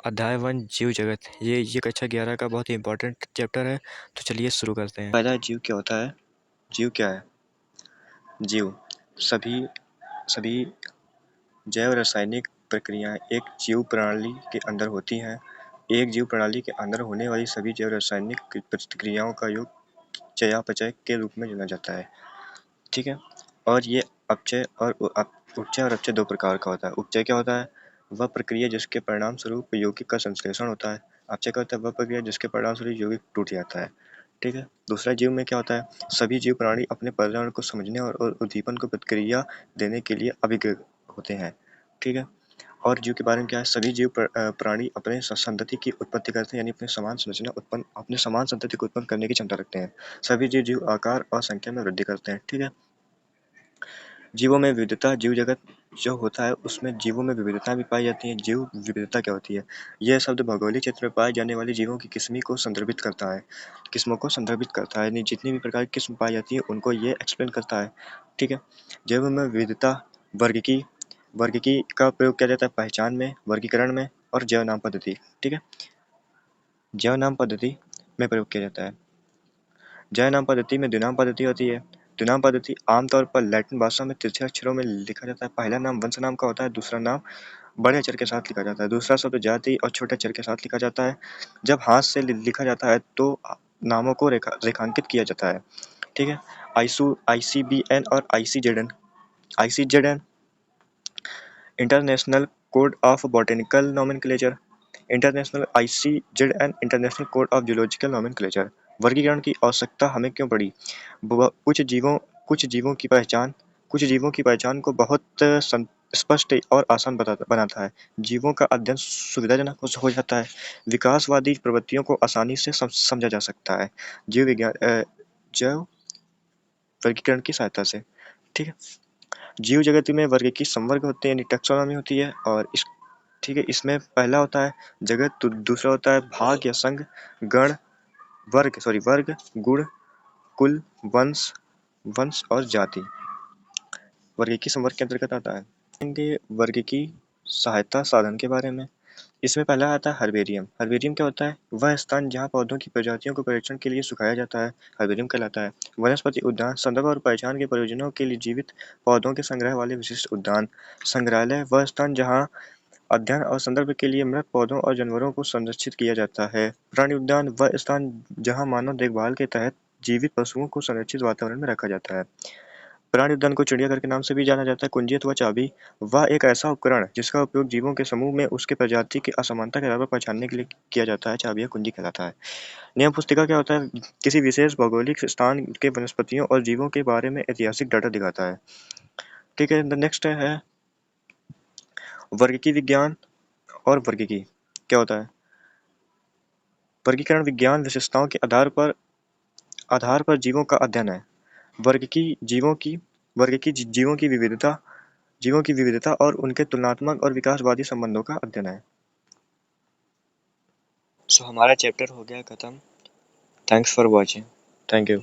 अध्याय 1 जीव जगत। ये कक्षा 11 का बहुत ही इंपॉर्टेंट चैप्टर है, तो चलिए शुरू करते हैं। पहला जीव क्या होता है? जीव क्या है? जीव सभी जैव रासायनिक प्रक्रियाएं एक जीव प्रणाली के अंदर होती हैं। एक जीव प्रणाली के अंदर होने वाली सभी जैव रासायनिक प्रतिक्रियाओं का योग चयापचय के रूप में जाना जाता है। ठीक है। और ये अपचय और उपचय और अपचय दो प्रकार का होता है। उपचय क्या होता है? वह प्रक्रिया जिसके परिणाम स्वरूप यौगिक का संश्लेषण होता है। अपचय क्या होता है? वह प्रक्रिया जिसके परिणाम स्वरूप यौगिक टूट जाता है। ठीक है। दूसरा जीव में क्या होता है? सभी जीव प्राणी अपने पर्यावरण को समझने और उद्दीपन को प्रतिक्रिया देने के लिए अभिज्ञ होते हैं। ठीक है। और जीव के बारे में क्या है? सभी जीव प्राणी अपने संतति की उत्पत्ति करते हैं, यानी अपने समान संतति को उत्पन्न करने की क्षमता रखते हैं। सभी जीव आकार और संख्या में वृद्धि करते हैं। ठीक है। जीवों में विविधता। जीव जगत जो होता है उसमें जीवों में विविधता भी पाई जाती है। जीव विविधता क्या होती है? यह शब्द भौगोलिक क्षेत्र में पाए जाने वाले जीवों की किस्मों को संदर्भित करता है। यानी जितनी भी प्रकार की किस्म पाई जाती है उनको ये एक्सप्लेन करता है। ठीक है। जीवों में विविधता वर्गीकी का प्रयोग किया जाता है पहचान में, वर्गीकरण में और जैव नाम पद्धति। ठीक है। जैव नाम पद्धति में प्रयोग किया जाता है। जैव नाम पद्धति में द्विनाम पद्धति होती है। द्विनाम पद्धति आमतौर पर लैटिन भाषा में तिरछे अक्षरों में लिखा जाता है। पहला नाम वंश नाम का होता है, दूसरा नाम बड़े अक्षर के साथ लिखा जाता है, दूसरा शब्द जाति और छोटे अक्षर के साथ लिखा जाता है। जब हाथ से लिखा जाता है तो नामों को रेखांकित किया जाता है। ठीक है। ICBN और ICZN international code of botanical nomenclature, international ICZN international code of zoological nomenclature. वर्गीकरण की आवश्यकता हमें क्यों पड़ी? कुछ जीवों की पहचान को बहुत स्पष्ट और आसान बनाता है। जीवों का अध्ययन सुविधाजनक हो जाता है। विकासवादी प्रवृत्तियों को आसानी से समझा जा सकता है जैव वर्गीकरण की सहायता से। ठीक है। जीव जगत में वर्ग की संवर्ग होते हैं, टैक्सोनॉमी होती है। और ठीक है, इसमें पहला होता है जगत, दूसरा होता है भाग या संघ, वर्ग, गुण, कुल, वंश और जाति वर्ग की संवर्ग के अंतर्गत आता है। वर्ग की सहायता साधन के बारे में, इसमें पहला आता है हर्बेरियम। हर्बेरियम क्या होता है? वह स्थान जहाँ पौधों की प्रजातियों को परीक्षण के लिए सुखाया जाता है, हर्बेरियम कहलाता है। वनस्पति उद्यान संदर्भ और पहचान के प्रयोजनों के लिए जीवित पौधों के संग्रह वाले विशिष्ट उद्यान। संग्रहालय वह स्थान जहाँ अध्ययन और संदर्भ के लिए मृत पौधों और जानवरों को संरक्षित किया जाता है। प्राणि उद्यान वह स्थान जहाँ मानव देखभाल के तहत जीवित पशुओं को संरक्षित वातावरण में रखा जाता है। प्राणि उद्यान को चिड़ियाघर के नाम से भी जाना जाता है। कुंजी अथवा चाबी वह एक ऐसा उपकरण जिसका उपयोग जीवों के समूह में उसके प्रजाति की असमानता के आधार पर पहचानने के लिए किया जाता है। चाबी या कुंजी कहलाता है। नियम पुस्तिका क्या होता है? किसी विशेष भौगोलिक स्थान के वनस्पतियों और जीवों के बारे में ऐतिहासिक डाटा दिखाता है। ठीक है। नेक्स्ट है वर्गीकी विज्ञान और वर्गीकी क्या होता है? वर्गीकरण विज्ञान विशेषताओं के आधार पर जीवों का अध्ययन है। वर्गीकी जीवों की विविधता और उनके तुलनात्मक और विकासवादी संबंधों का अध्ययन है। हमारा चैप्टर हो गया खत्म। Thanks for watching. Thank you.